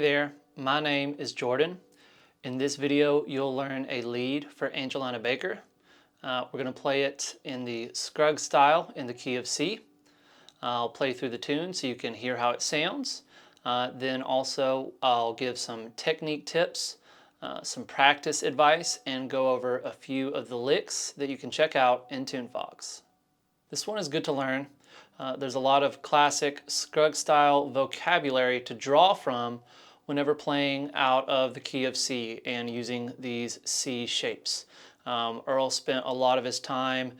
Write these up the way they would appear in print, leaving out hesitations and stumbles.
Hey there, my name is Jordan. In this video, you'll learn a lead for Angelina Baker. We're going to play it in the Scruggs style in the key of C. I'll play through the tune so you can hear how it sounds. Then also I'll give some technique tips, some practice advice, and go over a few of the licks that you can check out in Tunefox. This one is good to learn. There's a lot of classic Scruggs style vocabulary to draw from whenever playing out of the key of C and using these C shapes. Earl spent a lot of his time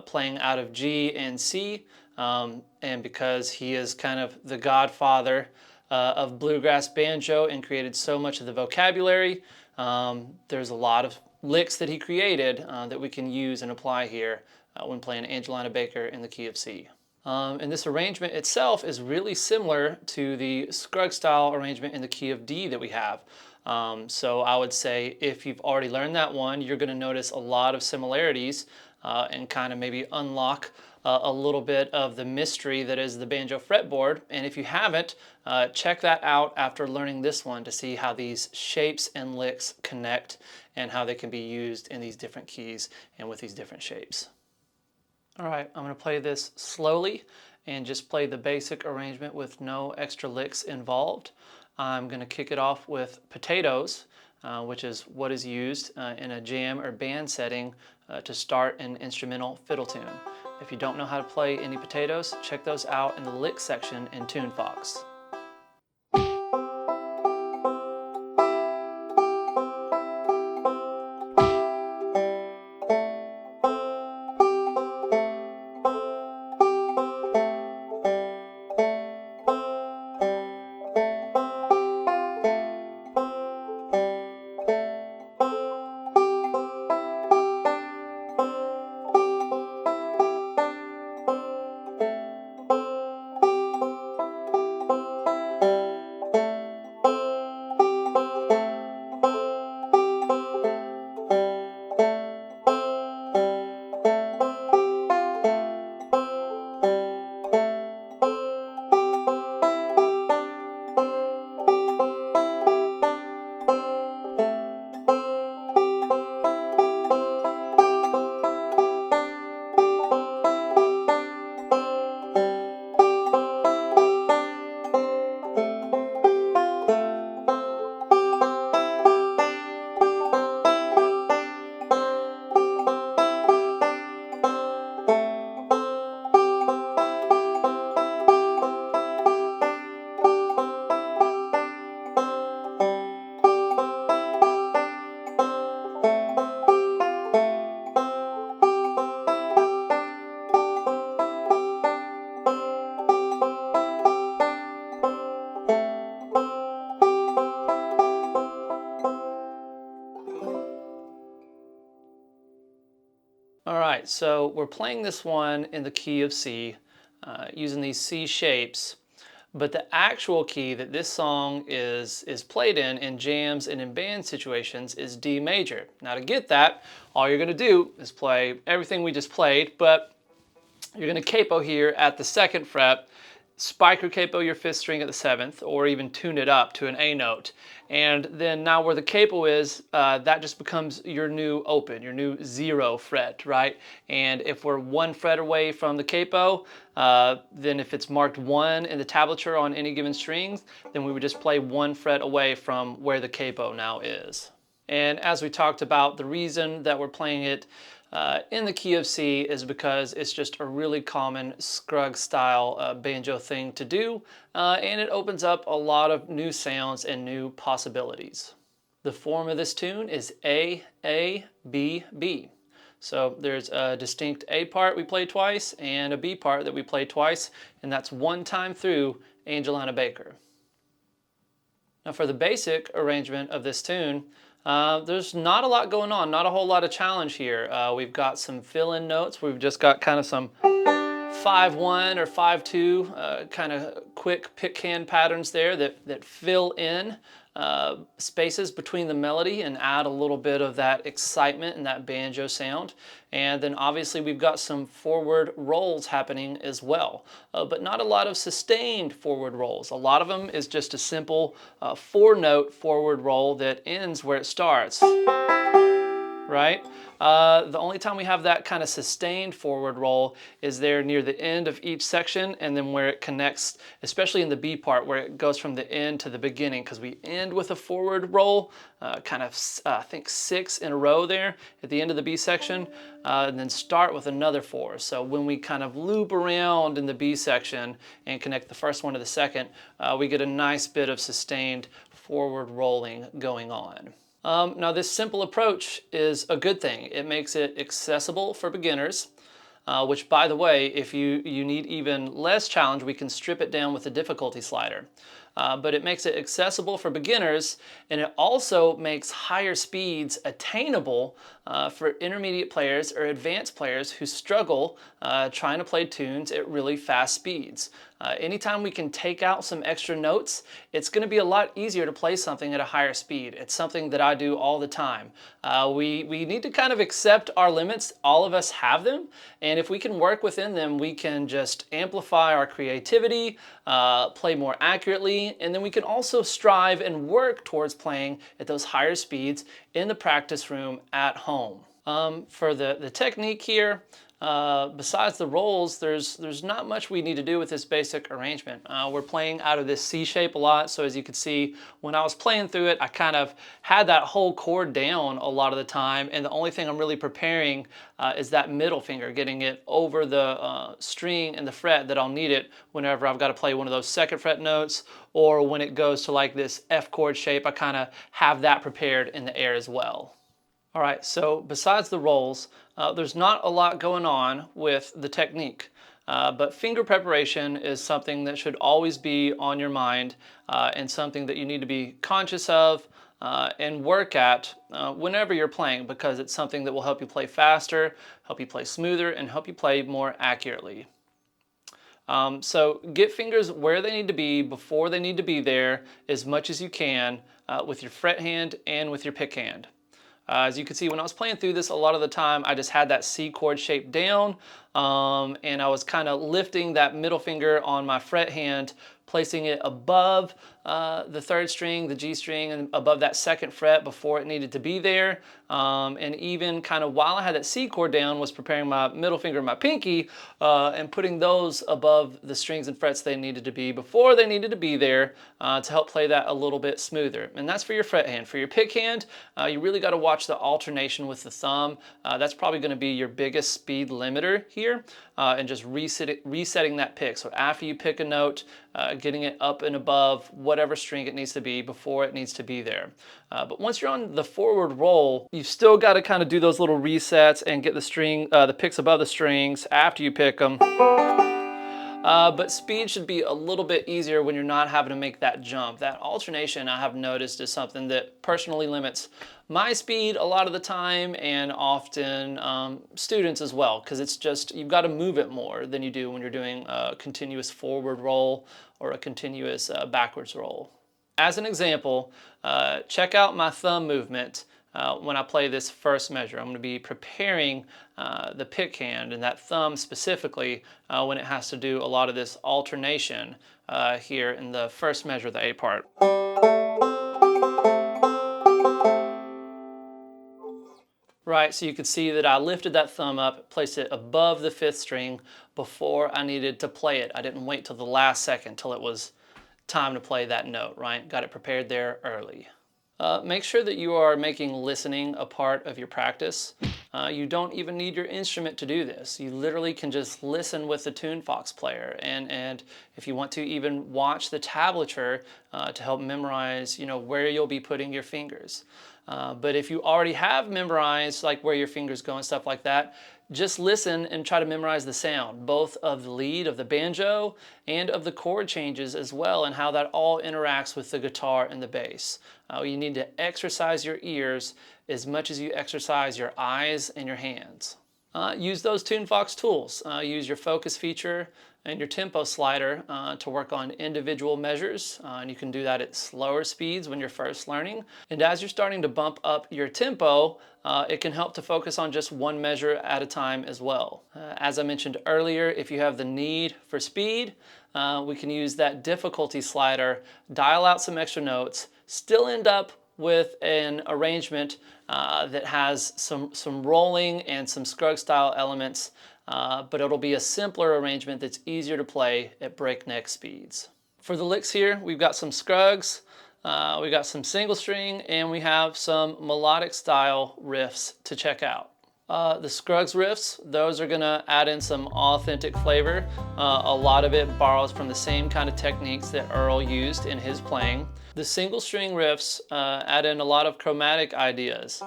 playing out of G and C, and because he is kind of the godfather of bluegrass banjo and created so much of the vocabulary, there's a lot of licks that he created that we can use and apply here when playing Angelina Baker in the key of C. And this arrangement itself is really similar to the Scruggs style arrangement in the key of D that we have. So I would say if you've already learned that one, you're going to notice a lot of similarities and kind of maybe unlock a little bit of the mystery that is the banjo fretboard. And if you haven't, check that out after learning this one to see how these shapes and licks connect and how they can be used in these different keys and with these different shapes. All right, I'm going to play this slowly and just play the basic arrangement with no extra licks involved. I'm going to kick it off with potatoes, which is what is used in a jam or band setting to start an instrumental fiddle tune. If you don't know how to play any potatoes, check those out in the lick section in Tunefox. All right, so we're playing this one in the key of C, using these C shapes, but the actual key that this song is played in jams and in band situations is D major. Now to get that, all you're gonna do is play everything we just played, but you're gonna capo here at the 2nd fret, spike or capo your 5th string at the 7th, or even tune it up to an A note. And then now where the capo is, that just becomes your new open, your new 0 fret, right? And if we're 1 fret away from the capo, then if it's marked 1 in the tablature on any given strings, then we would just play 1 fret away from where the capo now is. And as we talked about, the reason that we're playing it in the key of C is because it's just a really common Scruggs style banjo thing to do, and it opens up a lot of new sounds and new possibilities. The form of this tune is A, A, B, B. So there's a distinct A part we play twice and a B part that we play twice, and that's 1 time through Angelina Baker. Now for the basic arrangement of this tune, there's not a lot going on, not a whole lot of challenge here. We've got some fill-in notes. We've just got kind of some 5-1 or 5-2 kind of quick pick hand patterns there that fill in spaces between the melody and add a little bit of that excitement and that banjo sound. And then obviously we've got some forward rolls happening as well, but not a lot of sustained forward rolls. A lot of them is just a simple 4-note forward roll that ends where it starts, right? The only time we have that kind of sustained forward roll is there near the end of each section, and then where it connects, especially in the B part, where it goes from the end to the beginning, because we end with a forward roll, I think 6 in a row there at the end of the B section, and then start with another 4. So when we kind of loop around in the B section and connect the first one to the second, we get a nice bit of sustained forward rolling going on. Now this simple approach is a good thing. It makes it accessible for beginners, which by the way, if you need even less challenge, we can strip it down with the difficulty slider. But it makes it accessible for beginners, and it also makes higher speeds attainable for intermediate players or advanced players who struggle trying to play tunes at really fast speeds. Anytime we can take out some extra notes, it's going to be a lot easier to play something at a higher speed. It's something that I do all the time. We need to kind of accept our limits. All of us have them, and if we can work within them, we can just amplify our creativity, play more accurately, and then we can also strive and work towards playing at those higher speeds in the practice room at home. For the technique here, besides the rolls, there's not much we need to do with this basic arrangement. We're playing out of this C shape a lot, so as you can see, when I was playing through it, I kind of had that whole chord down a lot of the time, and the only thing I'm really preparing is that middle finger, getting it over the string and the fret that I'll need it whenever I've got to play one of those second fret notes, or when it goes to like this F chord shape, I kind of have that prepared in the air as well. All right, so besides the rolls, there's not a lot going on with the technique, but finger preparation is something that should always be on your mind and something that you need to be conscious of and work at whenever you're playing, because it's something that will help you play faster, help you play smoother, and help you play more accurately. So get fingers where they need to be before they need to be there as much as you can with your fret hand and with your pick hand. As you can see, when I was playing through this, a lot of the time I just had that C chord shape down, and I was kind of lifting that middle finger on my fret hand, placing it above the third string, the G string, and above that second fret before it needed to be there. And even kind of while I had that C chord down, was preparing my middle finger and my pinky and putting those above the strings and frets they needed to be before they needed to be there to help play that a little bit smoother. And that's for your fret hand. For your pick hand, you really got to watch the alternation with the thumb. That's probably going to be your biggest speed limiter here, and just resetting that pick. So after you pick a note, getting it up and above whatever string it needs to be before it needs to be there. But once you're on the forward roll, you've still got to kind of do those little resets and get the picks above the strings after you pick them. But speed should be a little bit easier when you're not having to make that jump. That alternation, I have noticed, is something that personally limits my speed a lot of the time, and often students as well, because it's just, you've got to move it more than you do when you're doing a continuous forward roll or a continuous backwards roll. As an example, check out my thumb movement when I play this first measure. I'm going to be preparing the pick hand and that thumb specifically when it has to do a lot of this alternation here in the first measure, the A part. Right, so you can see that I lifted that thumb up, placed it above the 5th string before I needed to play it. I didn't wait till the last second, till it was time to play that note, right? Got it prepared there early. Make sure that you are making listening a part of your practice. You don't even need your instrument to do this. You literally can just listen with the Tunefox player, and if you want to, even watch the tablature to help memorize, where you'll be putting your fingers. But if you already have memorized like where your fingers go and stuff like that, just listen and try to memorize the sound, both of the lead of the banjo and of the chord changes as well, and how that all interacts with the guitar and the bass. You need to exercise your ears as much as you exercise your eyes and your hands. Use those Tunefox tools. Use your focus feature and your tempo slider to work on individual measures. And you can do that at slower speeds when you're first learning. And as you're starting to bump up your tempo, it can help to focus on just one measure at a time as well. As I mentioned earlier, if you have the need for speed, we can use that difficulty slider, dial out some extra notes, still end up with an arrangement that has some rolling and some Scruggs style elements, but it'll be a simpler arrangement that's easier to play at breakneck speeds. For the licks here, we've got some Scruggs, we've got some single string, and we have some melodic style riffs to check out. The Scruggs riffs, those are gonna add in some authentic flavor. A lot of it borrows from the same kind of techniques that Earl used in his playing. The single string riffs add in a lot of chromatic ideas.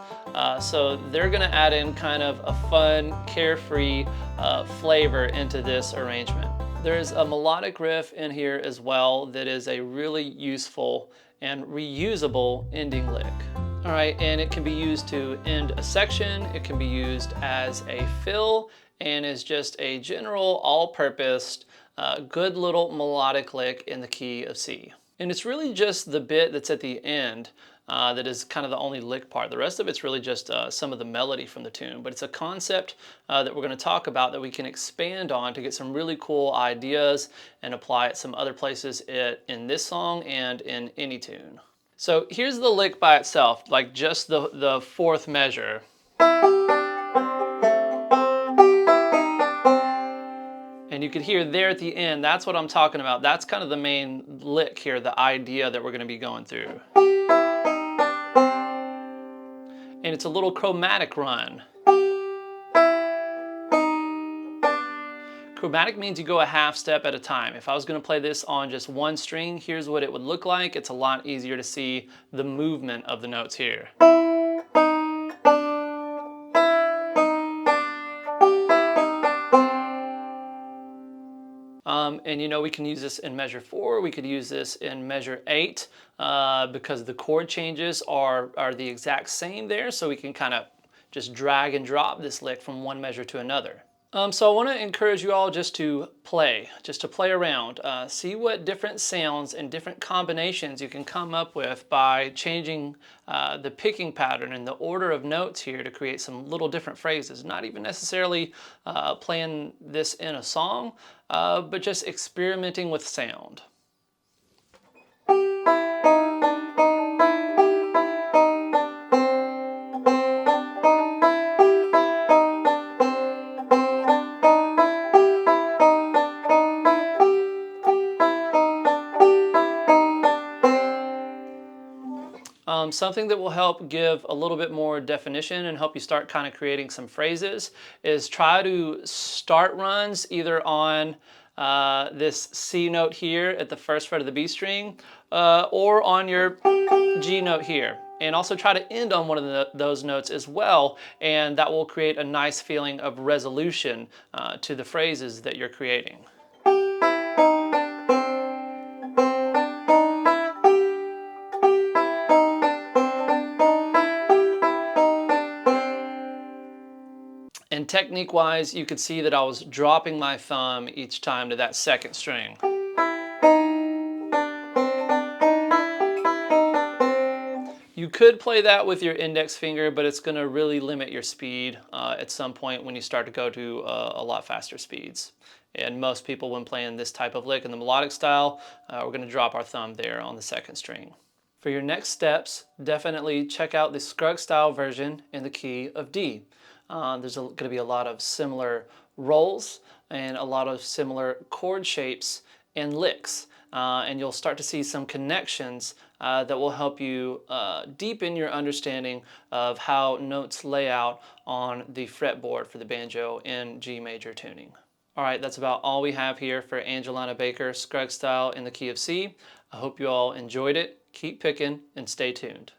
So they're gonna add in kind of a fun, carefree flavor into this arrangement. There's a melodic riff in here as well that is a really useful and reusable ending lick. All right, and it can be used to end a section, it can be used as a fill, and is just a general all-purpose, good little melodic lick in the key of C. And it's really just the bit that's at the end that is kind of the only lick part. The rest of it's really just some of the melody from the tune, but it's a concept that we're gonna talk about that we can expand on to get some really cool ideas and apply it some other places in this song and in any tune. So here's the lick by itself, like just the fourth measure. And you could hear there at the end, that's what I'm talking about. That's kind of the main lick here, the idea that we're gonna be going through. And it's a little chromatic run. Chromatic means you go a half step at a time. If I was going to play this on just one string, here's what it would look like. It's a lot easier to see the movement of the notes here. And you know, we can use this in measure 4, we could use this in measure 8 because the chord changes are the exact same there, so we can kind of just drag and drop this lick from one measure to another. So I want to encourage you all just to play around, see what different sounds and different combinations you can come up with by changing the picking pattern and the order of notes here to create some little different phrases. Not even necessarily playing this in a song, but just experimenting with sound. Something that will help give a little bit more definition and help you start kind of creating some phrases is try to start runs either on this C note here at the first fret of the B string or on your G note here. And also try to end on one of those notes as well, and that will create a nice feeling of resolution to the phrases that you're creating. And technique-wise, you could see that I was dropping my thumb each time to that second string. You could play that with your index finger, but it's going to really limit your speed at some point when you start to go to a lot faster speeds. And most people, when playing this type of lick in the melodic style, we're going to drop our thumb there on the second string. For your next steps, definitely check out the Scruggs style version in the key of D. There's going to be a lot of similar rolls and a lot of similar chord shapes and licks. And you'll start to see some connections that will help you deepen your understanding of how notes lay out on the fretboard for the banjo in G major tuning. All right, that's about all we have here for Angelina Baker Scruggs style in the key of C. I hope you all enjoyed it. Keep picking and stay tuned.